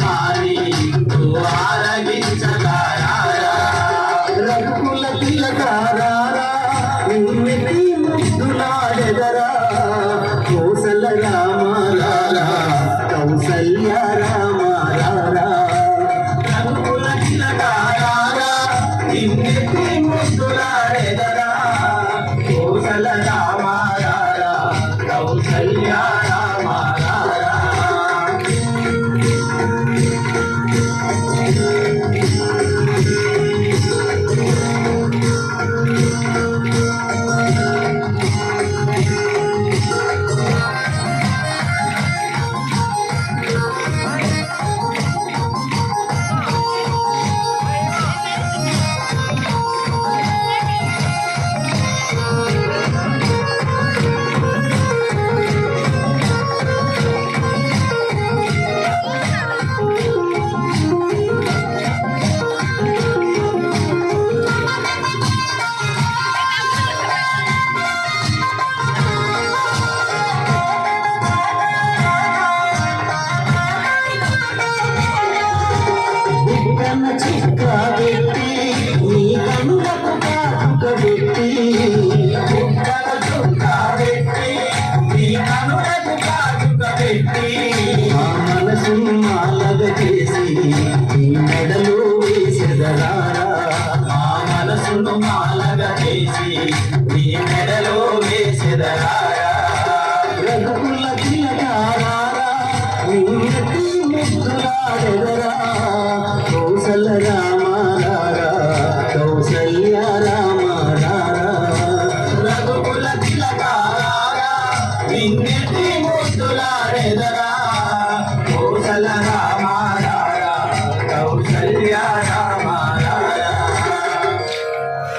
మాని ఆరగించగారా రఘుకుల తిలకారా నిన్నటి ముద్దులాడెదరా కోసల రామారా కౌసల్య రామారా రఘుకుల తిలకారా నిన్నటి ముద్దులాడెదరా కోసల రామారా కౌసల్య చిక్కబెట్టి నీ కనులకు కాటుకబెట్టి చుక్కబెట్టి నీ కనులకు కాటుకబెట్టి ఆ మనసును మాలగ చేసి నీ మెడలో వేసెదరా ఆ మనసును మాలగ చేసి నీ మెడలో వేసెదరా రఘుకుల తిలకారా నిన్నటి ముద్దులాడెదరా కౌసల రామారా కౌసల్య రామారా రఘుకుల తిలకారా నిన్నటి ముద్దులాడెదరా